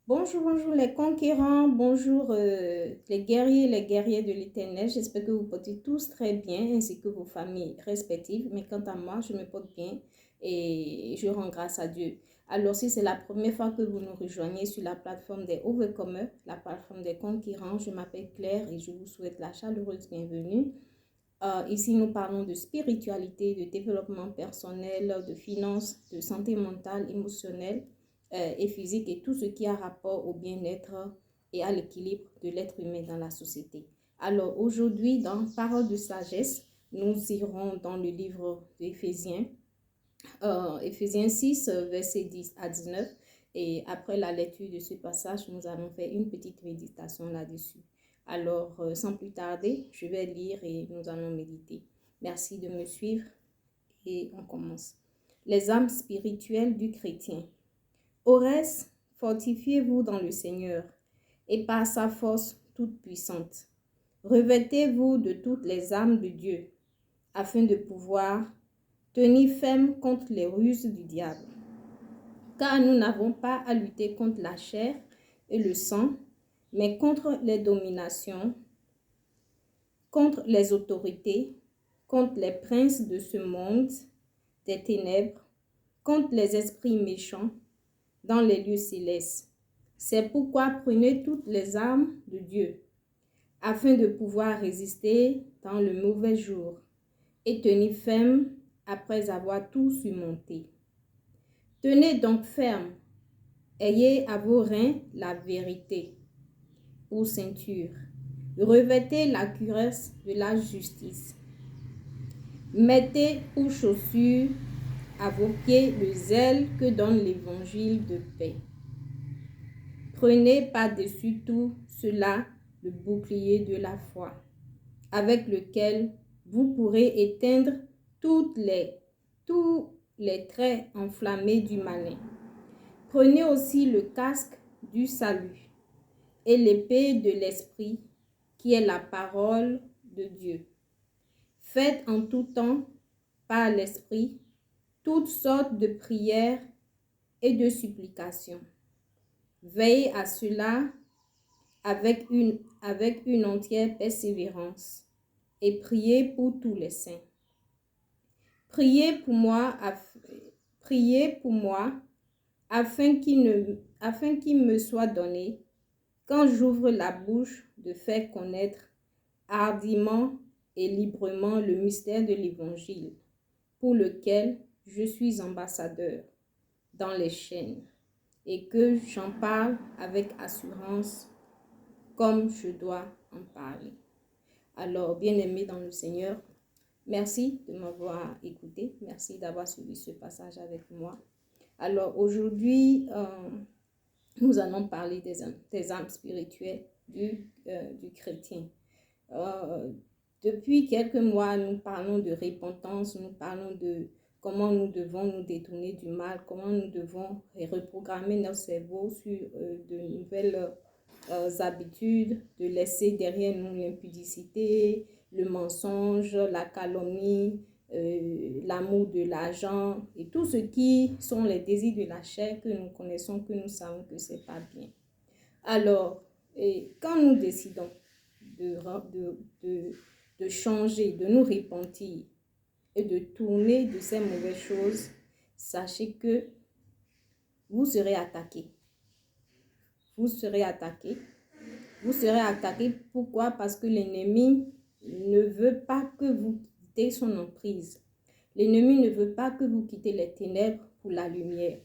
Bonjour, bonjour les conquérants, bonjour les guerriers de l'Éternel. J'espère que vous portez tous très bien ainsi que vos familles respectives. Mais quant à moi, je me porte bien et je rends grâce à Dieu. Alors, si c'est la première fois que vous nous rejoignez sur la plateforme des Overcomers, la plateforme des conquérants, je m'appelle Claire et je vous souhaite la chaleureuse bienvenue. Ici, nous parlons de spiritualité, de développement personnel, de finances, de santé mentale, émotionnelle et physique et tout ce qui a rapport au bien-être et à l'équilibre de l'être humain dans la société. Alors aujourd'hui, dans Parole de sagesse, nous irons dans le livre d'Éphésiens, Éphésiens 6, versets 10 à 19. Et après la lecture de ce passage, nous allons faire une petite méditation là-dessus. Alors, sans plus tarder, je vais lire et nous allons méditer. Merci de me suivre et on commence. Les âmes spirituelles du chrétien. Au reste, fortifiez-vous dans le Seigneur et par sa force toute puissante. Revêtez-vous de toutes les âmes de Dieu afin de pouvoir tenir ferme contre les ruses du diable. Car nous n'avons pas à lutter contre la chair et le sang, mais contre les dominations, contre les autorités, contre les princes de ce monde des ténèbres, contre les esprits méchants dans les lieux célestes. C'est pourquoi prenez toutes les armes de Dieu, afin de pouvoir résister dans le mauvais jour et tenir ferme après avoir tout surmonté. Tenez donc ferme, ayez à vos reins la vérité pour ceinture. Revêtez la cuirasse de la justice. Mettez pour chaussure à vos pieds le zèle que donne l'évangile de paix. Prenez par-dessus tout cela le bouclier de la foi, avec lequel vous pourrez éteindre tous les traits enflammés du malin. Prenez aussi le casque du salut et l'épée de l'esprit, qui est la parole de Dieu. Faites en tout temps, par l'esprit, toutes sortes de prières et de supplications. Veillez à cela avec une entière persévérance et priez pour tous les saints. Priez pour moi afin qu'il me soit donné, quand j'ouvre la bouche, de faire connaître hardiment et librement le mystère de l'Évangile, pour lequel je suis ambassadeur dans les chaînes, et que j'en parle avec assurance comme je dois en parler. Alors, bien-aimés dans le Seigneur, merci de m'avoir écouté. Merci d'avoir suivi ce passage avec moi. Alors, aujourd'hui, nous allons parler des âmes spirituelles du chrétien. Depuis quelques mois, nous parlons de repentance, nous parlons de comment nous devons nous détourner du mal, comment nous devons reprogrammer notre cerveau sur de nouvelles habitudes, de laisser derrière nous l'impudicité, le mensonge, la calomnie, l'amour de l'argent et tout ce qui sont les désirs de la chair que nous connaissons, que nous savons que ce n'est pas bien. Alors, quand nous décidons de changer, de nous repentir et de tourner de ces mauvaises choses, sachez que vous serez attaqué. Vous serez attaqué. Vous serez attaqué. Pourquoi? Parce que l'ennemi ne veut pas que vous quittez son emprise. L'ennemi ne veut pas que vous quittez les ténèbres pour la lumière.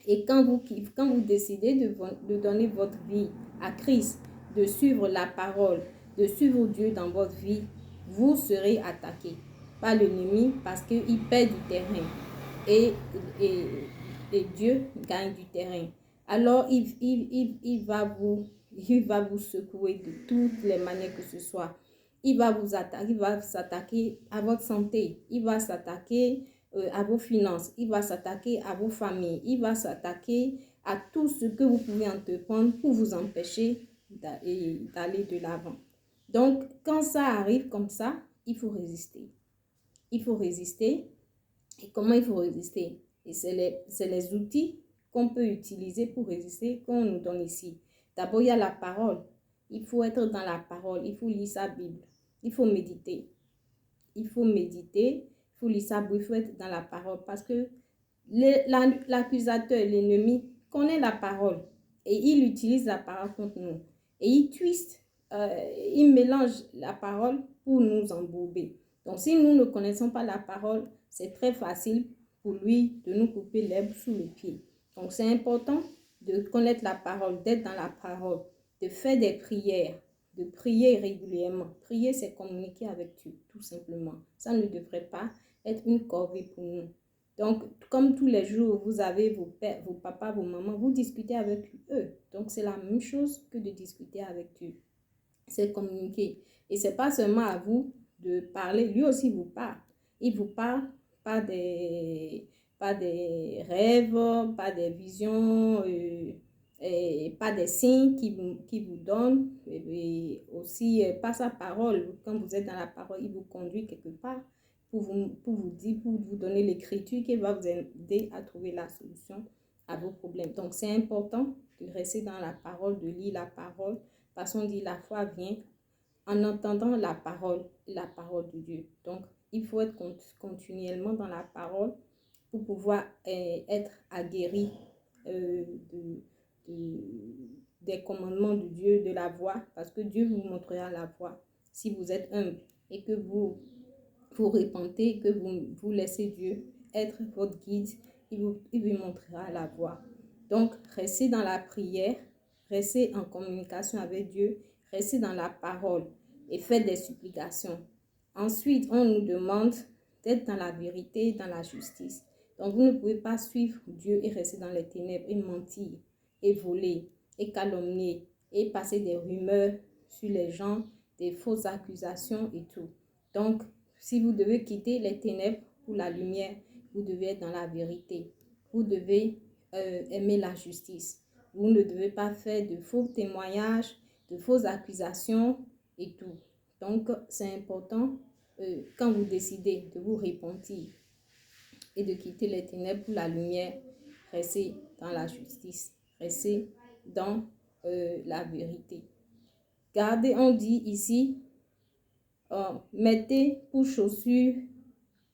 Et quand vous décidez de donner votre vie à Christ, de suivre la parole, de suivre Dieu dans votre vie, vous serez attaqué par l'ennemi parce qu'il perd du terrain et Dieu gagne du terrain. Alors, il va vous secouer de toutes les manières que ce soit. Il va s'attaquer à votre santé, il va s'attaquer à vos finances, il va s'attaquer à vos familles, il va s'attaquer à tout ce que vous pouvez entreprendre pour vous empêcher d'aller de l'avant. Donc, quand ça arrive comme ça, il faut résister. Il faut résister. Et comment il faut résister? Et c'est les outils qu'on peut utiliser pour résister qu'on nous donne ici. D'abord, il y a la parole. Il faut être dans la parole. Il faut lire sa Bible. Il faut méditer. Il faut méditer. Il faut lire sa Bible. Il faut être dans la parole. Parce que l'accusateur, l'ennemi, connaît la parole. Et il utilise la parole contre nous. Et il twiste, il mélange la parole pour nous embourber. Donc, si nous ne connaissons pas la parole, c'est très facile pour lui de nous couper l'herbe sous le pied. Donc, c'est important de connaître la parole, d'être dans la parole, de faire des prières, de prier régulièrement. Prier, c'est communiquer avec Dieu, tout simplement. Ça ne devrait pas être une corvée pour nous. Donc, comme tous les jours, vous avez vos pères, vos papas, vos mamans, vous discutez avec eux. Donc, c'est la même chose que de discuter avec Dieu. C'est communiquer. Et ce n'est pas seulement à vous de parler, lui aussi vous parle. Il vous parle pas des rêves, pas des visions, et pas des signes qui vous donne, et aussi pas sa parole. Quand vous êtes dans la parole, il vous conduit quelque part pour vous dire, pour vous donner l'écriture qui va vous aider à trouver la solution à vos problèmes. Donc, c'est important de rester dans la parole, de lire la parole, parce qu'on dit la foi vient en entendant la parole de Dieu. Donc, il faut être continuellement dans la parole pour pouvoir être aguerri des commandements de Dieu, de la voie, parce que Dieu vous montrera la voie. Si vous êtes humble et que vous repentez, que vous laissez Dieu être votre guide, il vous montrera la voie. Donc, restez dans la prière, restez en communication avec Dieu, restez dans la parole et faites des supplications. Ensuite, on nous demande d'être dans la vérité, dans la justice. Donc, vous ne pouvez pas suivre Dieu et rester dans les ténèbres et mentir, et voler, et calomnier, et passer des rumeurs sur les gens, des fausses accusations et tout. Donc, si vous devez quitter les ténèbres pour la lumière, vous devez être dans la vérité. Vous devez aimer la justice. Vous ne devez pas faire de faux témoignages, de fausses accusations et tout. Donc, c'est important quand vous décidez de vous repentir et de quitter les ténèbres pour la lumière, restez dans la justice, restez dans la vérité. Gardez, on dit ici, mettez pour chaussure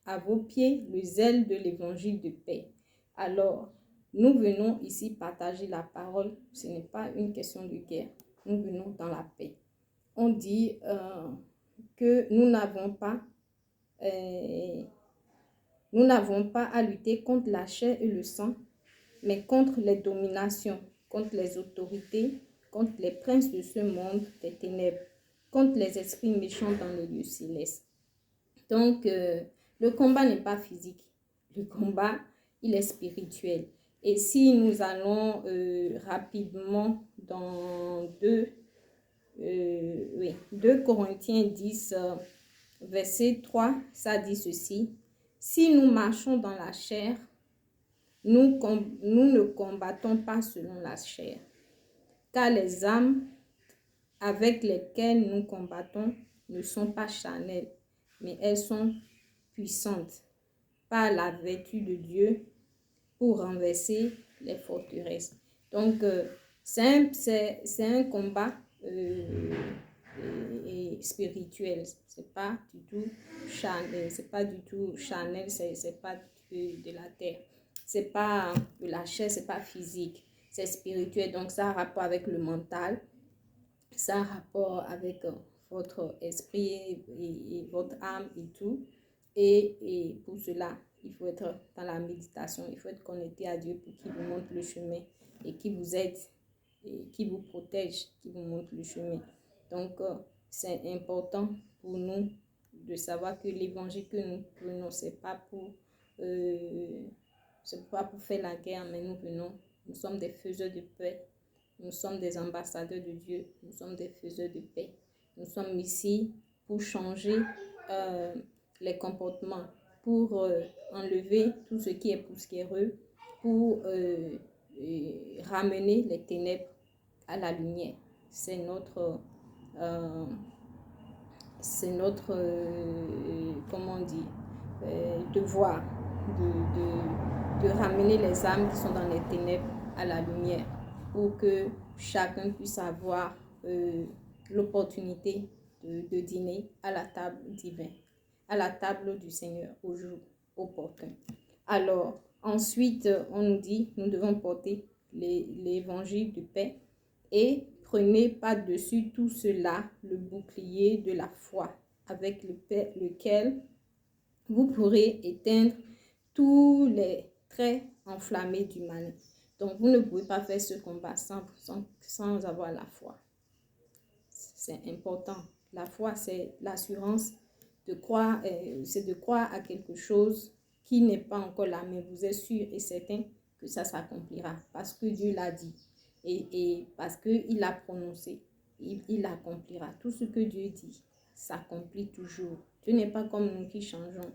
à vos pieds le zèle de l'évangile de paix. Alors, nous venons ici partager la parole. Ce n'est pas une question de guerre. Nous venons dans la paix. On dit que nous n'avons pas à lutter contre la chair et le sang, mais contre les dominations, contre les autorités, contre les princes de ce monde des ténèbres, contre les esprits méchants dans les lieux célestes. Donc, le combat n'est pas physique. Le combat, il est spirituel. Et si nous allons rapidement dans 2 Corinthiens 10, verset 3, ça dit ceci. Si nous marchons dans la chair, nous ne combattons pas selon la chair, car les âmes avec lesquelles nous combattons ne sont pas charnelles, mais elles sont puissantes par la vertu de Dieu pour renverser les forteresses. Donc, c'est un combat spirituel. C'est pas du tout charnel, c'est pas de la terre. C'est pas de la chair, c'est pas physique. C'est spirituel, donc ça a rapport avec le mental. Ça a rapport avec votre esprit et votre âme et tout. Et pour cela, il faut être dans la méditation. Il faut être connecté à Dieu pour qu'il vous montre le chemin et qu'il vous aide, et qu'il vous protège, qu'il vous montre le chemin. Donc, c'est important pour nous de savoir que l'évangile que nous prenons, c'est pas pour faire la guerre, mais nous sommes des faiseurs de paix. Nous sommes des ambassadeurs de Dieu. Nous sommes des faiseurs de paix. Nous sommes ici pour changer les comportements, pour enlever tout ce qui est poussiéreux, pour ramener les ténèbres à la lumière. C'est notre comment on dit, devoir. de ramener les âmes qui sont dans les ténèbres à la lumière, pour que chacun puisse avoir l'opportunité de dîner à la table divine, à la table du Seigneur au jour opportun. Alors, ensuite, on nous dit, nous devons porter l'évangile de paix et prenez par-dessus tout cela le bouclier de la foi, avec lequel vous pourrez éteindre tous les traits enflammés du mal. Donc, vous ne pouvez pas faire ce combat sans avoir la foi. C'est important. La foi, c'est l'assurance de croire, c'est de croire à quelque chose qui n'est pas encore là, mais vous êtes sûr et certain que ça s'accomplira parce que Dieu l'a dit et parce qu'il l'a prononcé. Il accomplira. Tout ce que Dieu dit s'accomplit toujours. Dieu n'est pas comme nous qui changeons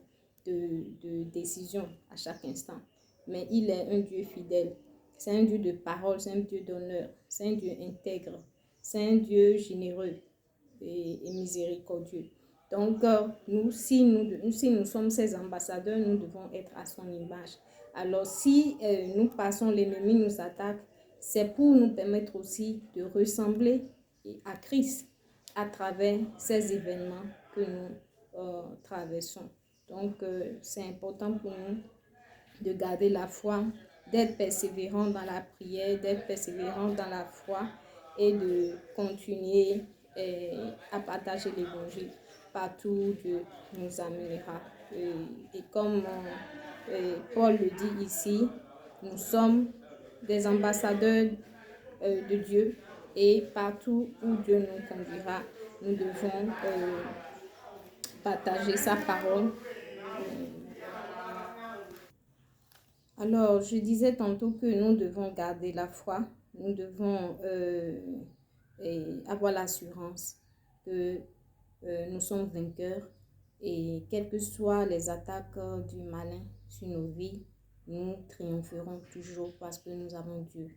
de décision à chaque instant, mais il est un Dieu fidèle. C'est un Dieu de parole, c'est un Dieu d'honneur, c'est un Dieu intègre, c'est un Dieu généreux et miséricordieux. Donc, si nous sommes ses ambassadeurs, nous devons être à son image. Alors, si nous passons, l'ennemi nous attaque, c'est pour nous permettre aussi de ressembler à Christ à travers ces événements que nous traversons. Donc, c'est important pour nous de garder la foi, d'être persévérant dans la prière, d'être persévérant dans la foi et de continuer à partager l'évangile partout où Dieu nous amènera. Et comme Paul le dit ici, nous sommes des ambassadeurs de Dieu et partout où Dieu nous conduira, nous devons partager sa parole. Alors, je disais tantôt que nous devons garder la foi, nous devons avoir l'assurance que nous sommes vainqueurs et quelles que soient les attaques du malin sur nos vies, nous triompherons toujours parce que nous avons Dieu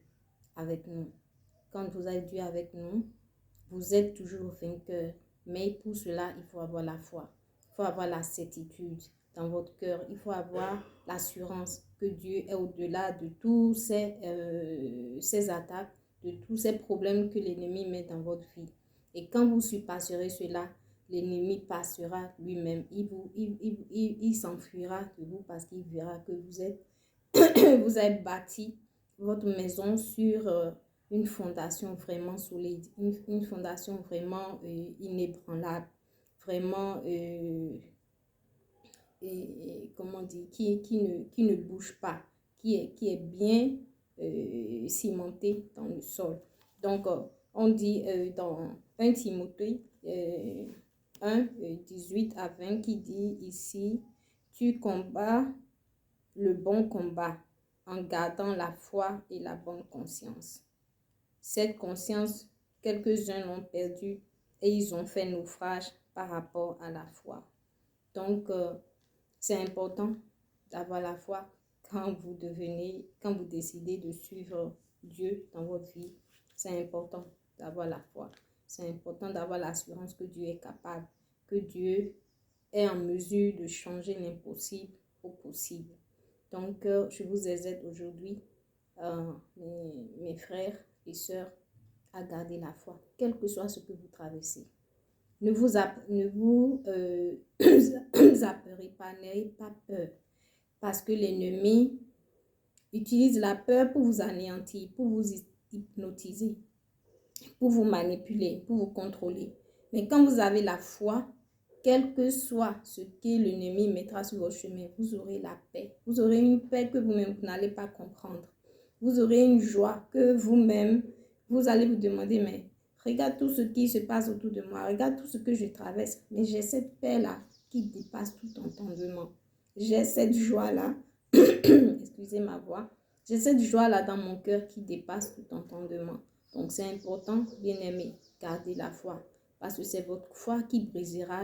avec nous. Quand vous avez Dieu avec nous, vous êtes toujours vainqueur. Mais pour cela, il faut avoir la foi. Il faut avoir la certitude dans votre cœur. Il faut avoir l'assurance que Dieu est au-delà de tous ces attaques, de tous ces problèmes que l'ennemi met dans votre vie. Et quand vous surpasserez cela, l'ennemi passera lui-même. Il s'enfuira de vous parce qu'il verra que vous avez bâti votre maison sur une fondation vraiment solide, une fondation vraiment inébranlable, vraiment, comment dire, qui ne bouge pas, qui est bien cimentée dans le sol. Donc, on dit dans 1 Timothée 1, 18 à 20, qui dit ici, tu combats le bon combat en gardant la foi et la bonne conscience. Cette conscience, quelques-uns l'ont perdue et ils ont fait naufrage par rapport à la foi. Donc, c'est important d'avoir la foi quand vous décidez de suivre Dieu dans votre vie. C'est important d'avoir la foi. C'est important d'avoir l'assurance que Dieu est capable, que Dieu est en mesure de changer l'impossible au possible. Donc, je vous exhorte aujourd'hui, mes frères et sœurs, à garder la foi, quel que soit ce que vous traversez. Ne vous apeurez pas, n'ayez pas peur, parce que l'ennemi utilise la peur pour vous anéantir, pour vous hypnotiser, pour vous manipuler, pour vous contrôler. Mais quand vous avez la foi, quel que soit ce que l'ennemi mettra sur votre chemin, vous aurez la paix. Vous aurez une paix que vous-même vous n'allez pas comprendre. Vous aurez une joie que vous-même, vous allez vous demander, mais regarde tout ce qui se passe autour de moi, regarde tout ce que je traverse, mais j'ai cette paix-là qui dépasse tout entendement. J'ai cette joie-là, excusez ma voix, j'ai cette joie-là dans mon cœur qui dépasse tout entendement. Donc c'est important, bien-aimé, gardez la foi, parce que c'est votre foi qui brisera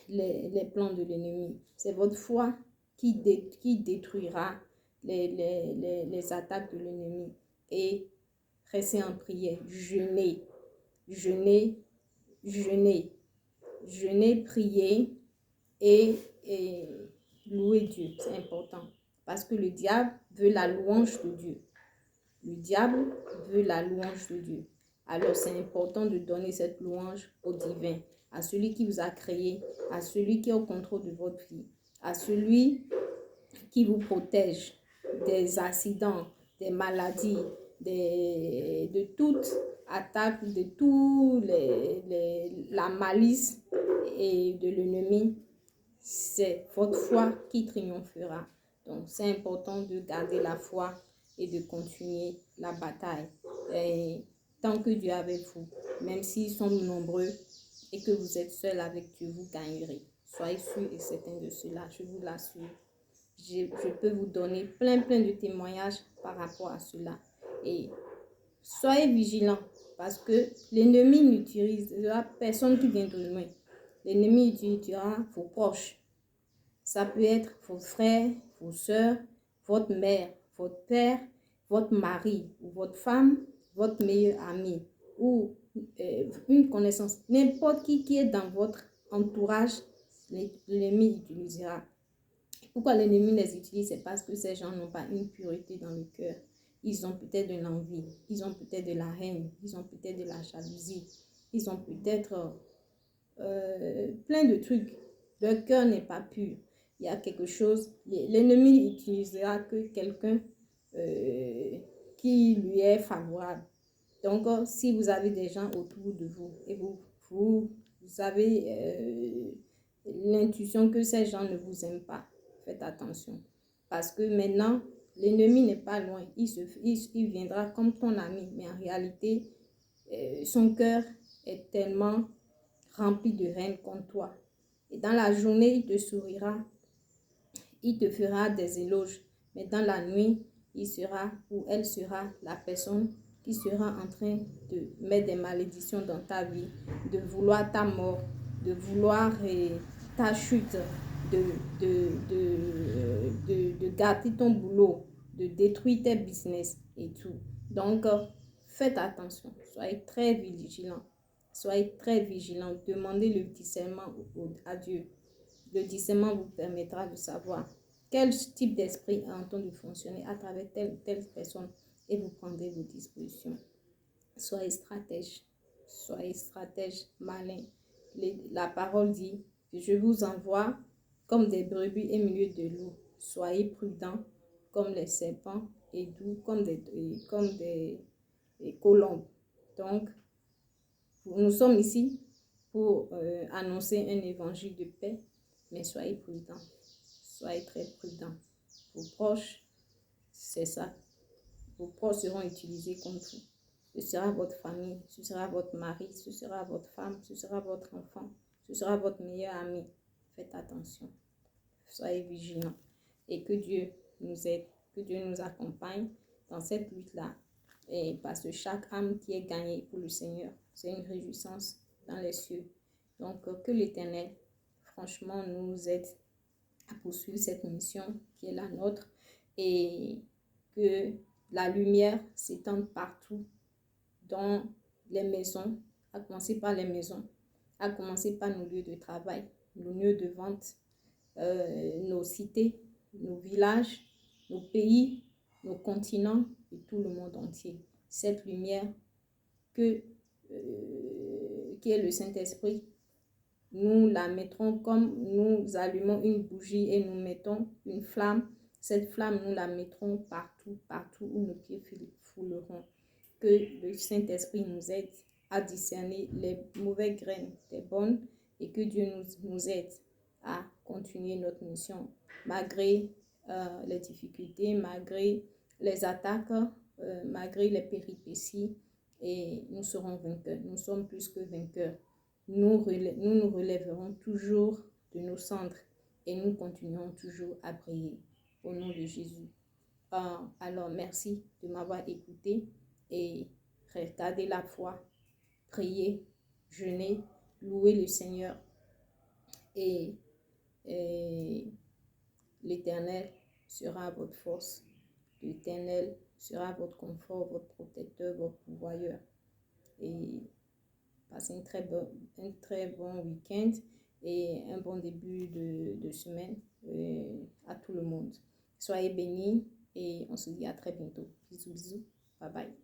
les plans de l'ennemi. C'est votre foi qui détruira les attaques de l'ennemi. Et restez en prière, jeûnez, priez et louer Dieu, c'est important. Parce que le diable veut la louange de Dieu. Le diable veut la louange de Dieu. Alors c'est important de donner cette louange au divin, à celui qui vous a créé, à celui qui est au contrôle de votre vie, à celui qui vous protège des accidents, des maladies, de toute attaque, de tout la malice et de l'ennemi. C'est votre foi qui triomphera. Donc, c'est important de garder la foi et de continuer la bataille. Et tant que Dieu est avec vous, même s'ils sont nombreux et que vous êtes seul avec Dieu, vous gagnerez. Soyez sûrs et certains de cela, je vous l'assure. Je peux vous donner plein de témoignages par rapport à cela. Et soyez vigilants parce que l'ennemi n'utilisera personne qui vient de loin. L'ennemi utilisera vos proches. Ça peut être vos frères, vos soeurs, votre mère, votre père, votre mari ou votre femme, votre meilleur ami ou une connaissance. N'importe qui est dans votre entourage, l'ennemi utilisera. Pourquoi l'ennemi les utilise? C'est parce que ces gens n'ont pas une pureté dans le cœur. Ils ont peut-être de l'envie, ils ont peut-être de la haine, ils ont peut-être de la jalousie, ils ont peut-être plein de trucs. Leur cœur n'est pas pur. Il y a quelque chose. L'ennemi utilisera que quelqu'un qui lui est favorable. Donc, si vous avez des gens autour de vous et vous avez l'intuition que ces gens ne vous aiment pas, faites attention. Parce que maintenant, l'ennemi n'est pas loin. Il viendra comme ton ami. Mais en réalité, son cœur est tellement rempli de haine contre toi. Et dans la journée, il te sourira, il te fera des éloges. Mais dans la nuit, il sera ou elle sera la personne qui sera en train de mettre des malédictions dans ta vie, de vouloir ta mort, de vouloir ta chute, de gâter ton boulot, de détruire tes business et tout. Donc, faites attention, soyez très vigilants. Soyez très vigilants, demandez le discernement à Dieu. Le discernement vous permettra de savoir quel type d'esprit est en train de fonctionner à travers telle ou telle personne et vous prendrez vos dispositions. Soyez stratège, malin. La parole dit que je vous envoie comme des brebis au milieu de loups. Soyez prudents comme les serpents et doux comme des colombes. Donc, nous sommes ici pour annoncer un évangile de paix, mais soyez prudents. Soyez très prudents. Vos proches, c'est ça. Vos proches seront utilisés contre vous. Ce sera votre famille, ce sera votre mari, ce sera votre femme, ce sera votre enfant, ce sera votre meilleur ami. Faites attention. Soyez vigilants. Et que Dieu nous aide, que Dieu nous accompagne dans cette lutte-là. Et parce que chaque âme qui est gagnée pour le Seigneur, c'est une réjouissance dans les cieux. Donc, que l'Éternel, franchement, nous aide à poursuivre cette mission qui est la nôtre et que la lumière s'étende partout dans les maisons, à commencer par les maisons, à commencer par nos lieux de travail, nos lieux de vente, nos cités, nos villages, nos pays, nos continents et tout le monde entier. Cette lumière qui est le Saint-Esprit, nous la mettrons comme nous allumons une bougie et nous mettons une flamme. Cette flamme, nous la mettrons partout où nos pieds fouleront. Que le Saint-Esprit nous aide à discerner les mauvaises graines des bonnes et que Dieu nous aide à continuer notre mission malgré les difficultés, malgré les attaques, malgré les péripéties, et nous serons vainqueurs. Nous sommes plus que vainqueurs. Nous nous relèverons toujours de nos cendres et nous continuerons toujours à prier au nom de Jésus. Alors, merci de m'avoir écouté et regardez la foi, priez, jeûnez, louez le Seigneur et l'Éternel sera votre force. L'Éternel sera votre confort, votre protecteur, votre pourvoyeur. Et passez un très bon week-end et un bon début de semaine. à tout le monde. Soyez bénis et on se dit à très bientôt. Bisous, bisous. Bye bye.